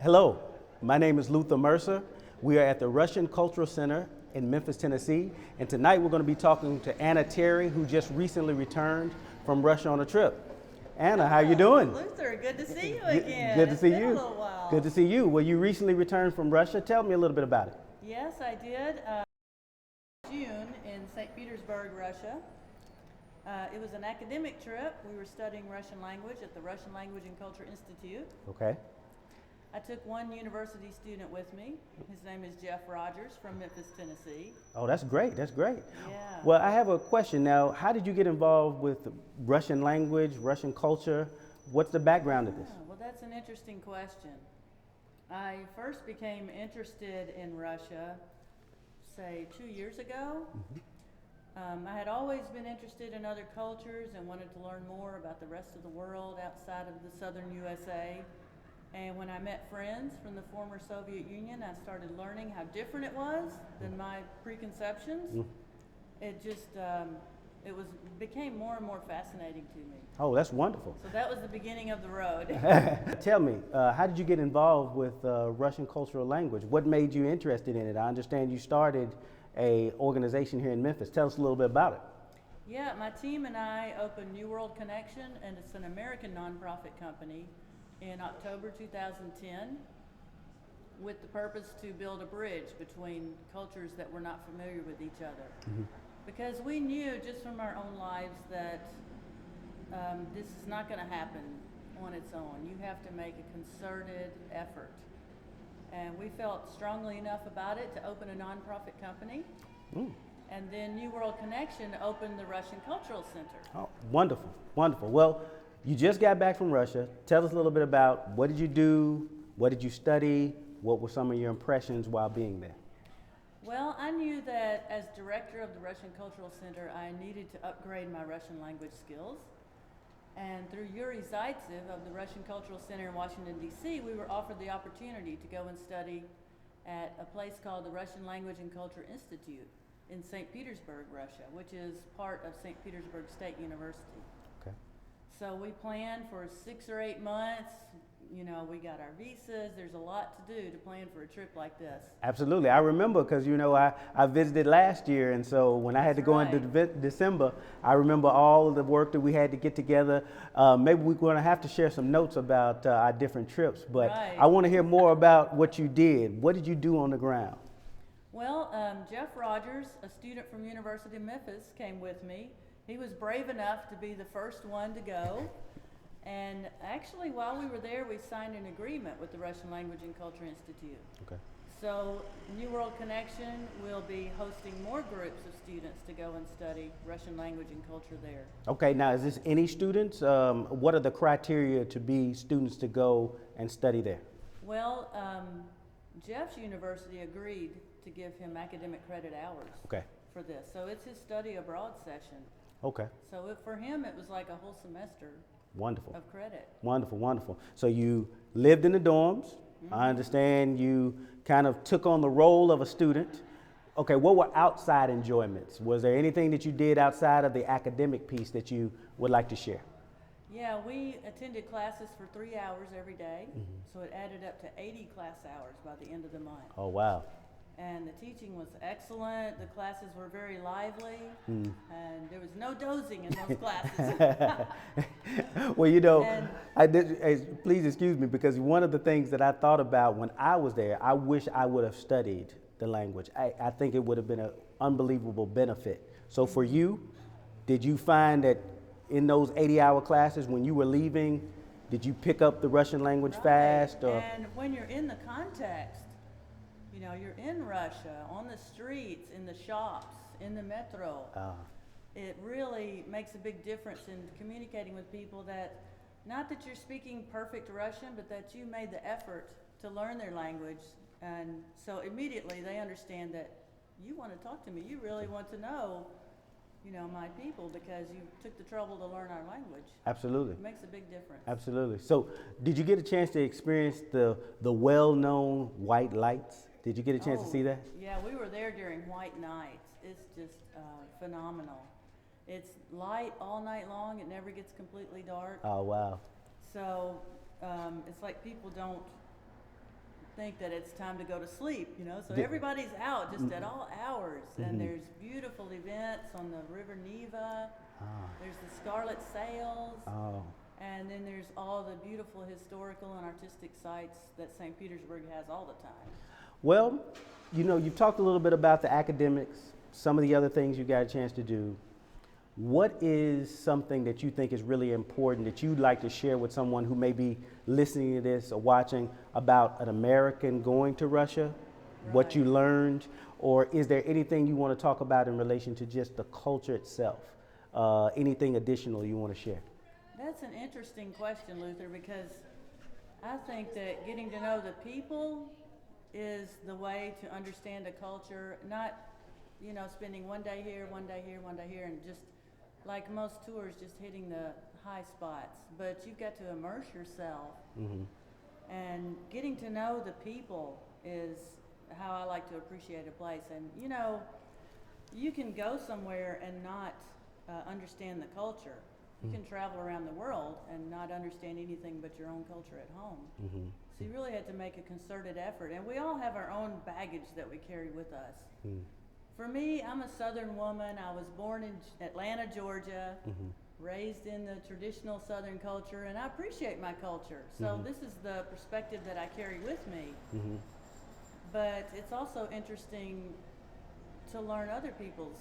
Hello, my name is Luther Mercer. We are at the Russian Cultural Center in Memphis, Tennessee, and tonight we're going to be talking to Anna Terry, who just recently returned from Russia on a trip. Anna, how you doing? Luther, good to see you again. Good to see It's been you. a little while. Good to see you. Well, you recently returned from Russia. Tell me a little bit about it. Yes, I did. June in St. Petersburg, Russia. It was an academic trip. We were studying Russian language at the Russian Language and Culture Institute. Okay. I took one university student with me. His name is Jeff Rogers from Memphis, Tennessee. Oh, that's great. That's great. Yeah. Well, I have a question now. How did you get involved with Russian language, Russian culture? What's the background of this? Well, that's an interesting question. I first became interested in Russia, say, 2 years ago. I had always been interested in other cultures and wanted to learn more about the rest of the world outside of the southern USA. And when I met friends from the former Soviet Union, I started learning how different it was than my preconceptions. It just, became more and more fascinating to me. Oh, that's wonderful. So that was the beginning of the road. Tell me, how did you get involved with Russian cultural language? What made you interested in it? I understand you started a organization here in Memphis. Tell us a little bit about it. Yeah, my team and I opened New World Connection, and it's an American nonprofit company, in October 2010 with the purpose to build a bridge between cultures that were not familiar with each other. Because we knew just from our own lives that this is not going to happen on its own. You have to make a concerted effort. And we felt strongly enough about it to open a nonprofit company. And then New World Connection opened the Russian Cultural Center. Oh, wonderful, wonderful. Well, you just got back from Russia. Tell us a little bit about what did you do, what did you study, what were some of your impressions while being there? Well, I knew that as director of the Russian Cultural Center, I needed to upgrade my Russian language skills. And through Yuri Zaitsev of the Russian Cultural Center in Washington, D.C., we were offered the opportunity to go and study at a place called the Russian Language and Culture Institute in St. Petersburg, Russia, which is part of St. Petersburg State University. Okay. So we planned for 6 or 8 months. You know, we got our visas. There's a lot to do to plan for a trip like this. Absolutely. I remember because, you know, I visited last year, and so when I had to go into December, I remember all of the work that we had to get together. Maybe we're going to have to share some notes about our different trips, but I want to hear more about what you did. What did you do on the ground? Well, Jeff Rogers, a student from University of Memphis, came with me. He was brave enough to be the first one to go. And actually, while we were there, we signed an agreement with the Russian Language and Culture Institute. Okay. So New World Connection will be hosting more groups of students to go and study Russian language and culture there. Okay, now is this any students? What are the criteria to be students to go and study there? Well, Jeff's university agreed to give him academic credit hours for this. So it's his study abroad session. Okay. So for him, it was like a whole semester. Wonderful. Of credit. Wonderful, wonderful. So you lived in the dorms. I understand you kind of took on the role of a student. Okay, what were outside enjoyments? Was there anything that you did outside of the academic piece that you would like to share? Yeah, we attended classes for 3 hours every day. So it added up to 80 class hours by the end of the month. Oh, wow. And the teaching was excellent. The classes were very lively, and there was no dozing in those classes. Well, you know, please excuse me, because one of the things that I thought about when I was there, I wish I would have studied the language. I think it would have been an unbelievable benefit. So for you, did you find that in those 80-hour classes, when you were leaving, did you pick up the Russian language fast? Or? And when you're in the context, you know, you're in Russia, on the streets, in the shops, in the metro. It really makes a big difference in communicating with people that, not that you're speaking perfect Russian, but that you made the effort to learn their language. And so immediately they understand that you want to talk to me. You really want to know, you know, my people, because you took the trouble to learn our language. Absolutely. It makes a big difference. Absolutely. So did you get a chance to experience the well-known white lights? Did you get a chance to see that? Yeah, we were there during white nights. It's just phenomenal. It's light all night long. It never gets completely dark. Oh, wow. So it's like people don't think that it's time to go to sleep, you know. So Yeah. everybody's out just at all hours, and there's beautiful events on the River Neva. There's the Scarlet Sails, and then there's all the beautiful historical and artistic sites that St. Petersburg has all the time. Well, you know, you've talked a little bit about the academics, some of the other things you got a chance to do. What is something that you think is really important that you'd like to share with someone who may be listening to this or watching about an American going to Russia, what you learned, or is there anything you want to talk about in relation to just the culture itself? Anything additional you want to share? That's an interesting question, Luther, because I think that getting to know the people is the way to understand a culture, not, you know, spending one day here, one day here, one day here, and just like most tours, just hitting the high spots. But you've got to immerse yourself, and getting to know the people is how I like to appreciate a place. And, you know, you can go somewhere and not understand the culture. You can travel around the world and not understand anything but your own culture at home. So you really had to make a concerted effort. And we all have our own baggage that we carry with us. For me, I'm a Southern woman. I was born in Atlanta, Georgia, raised in the traditional Southern culture, and I appreciate my culture. So this is the perspective that I carry with me. But it's also interesting to learn other people's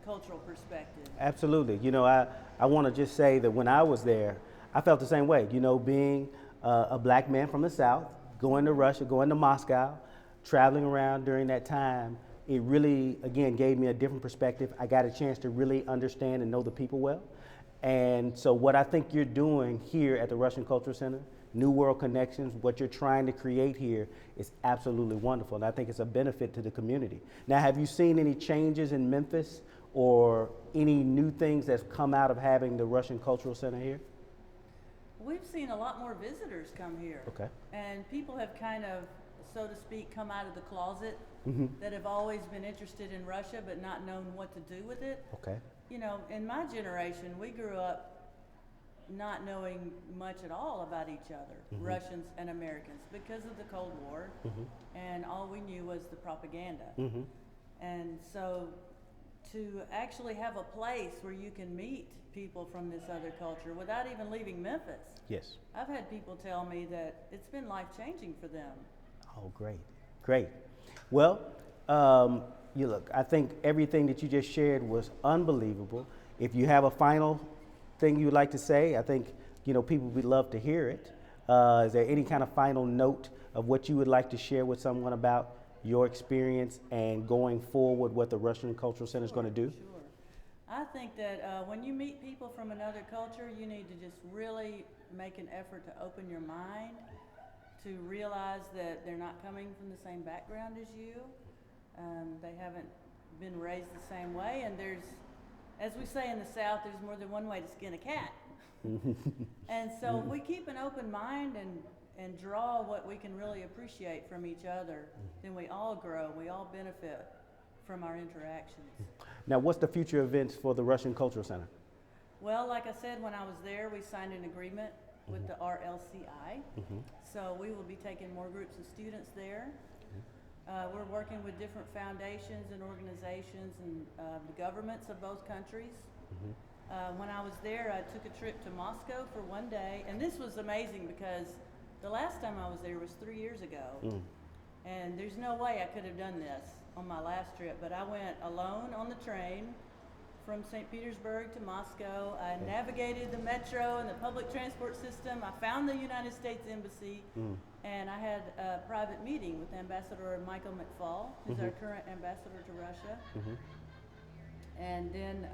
cultural perspective. Absolutely. You know, I want to just say that when I was there, I felt the same way. You know, being a black man from the South, going to Russia, going to Moscow, traveling around during that time, it really, again, gave me a different perspective. I got a chance to really understand and know the people well. And so what I think you're doing here at the Russian Cultural Center, New World Connections, what you're trying to create here is absolutely wonderful. And I think it's a benefit to the community. Now, have you seen any changes in Memphis or any new things that's come out of having the Russian Cultural Center here? We've seen a lot more visitors come here. Okay. And people have kind of, so to speak, come out of the closet that have always been interested in Russia but not known what to do with it. Okay. You know, in my generation, we grew up not knowing much at all about each other, Russians and Americans, because of the Cold War, and all we knew was the propaganda. And so to actually have a place where you can meet people from this other culture without even leaving Memphis. Yes. I've had people tell me that it's been life-changing for them. Oh, great, great. Well, you look, I think everything that you just shared was unbelievable. If you have a final thing you'd like to say, I think, you know, people would love to hear it. Is there any kind of final note of what you would like to share with someone about your experience and going forward what the Russian Cultural Center is going to do? Sure. I think that when you meet people from another culture, you need to just really make an effort to open your mind, to realize that they're not coming from the same background as you. They haven't been raised the same way, and there's, as we say in the South, there's more than one way to skin a cat. And so if we keep an open mind and draw what we can really appreciate from each other, then we all grow, we all benefit from our interactions. Now, what's the future events for the Russian Cultural Center? Well, like I said, when I was there, we signed an agreement with the RLCI. So we will be taking more groups of students there. We're working with different foundations and organizations and the governments of both countries. When I was there, I took a trip to Moscow for one day, and this was amazing because the last time I was there was 3 years ago, and there's no way I could have done this on my last trip, but I went alone on the train from St. Petersburg to Moscow. I navigated the metro and the public transport system. I found the United States Embassy, and I had a private meeting with Ambassador Michael McFall, who's our current ambassador to Russia. And then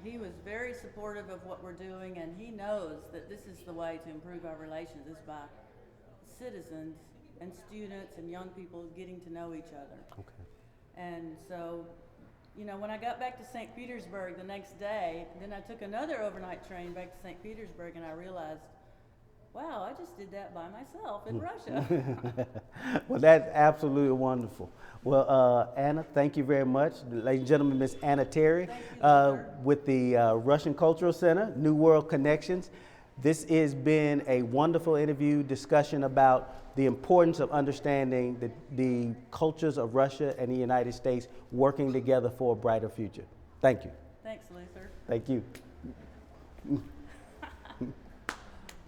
he was very supportive of what we're doing, and he knows that this is the way to improve our relations, is by citizens and students and young people getting to know each other. Okay. And so, you know, when I got back to St. Petersburg the next day, then I took another overnight train back to St. Petersburg, and I realized, wow, I just did that by myself in Russia. Well, that's absolutely wonderful. Well, Anna, thank you very much. Ladies and gentlemen, Miss Anna Terry Thank you, with the Russian Cultural Center, New World Connections. This has been a wonderful interview discussion about the importance of understanding the cultures of Russia and the United States working together for a brighter future. Thank you. Thanks, Luther. Thank you.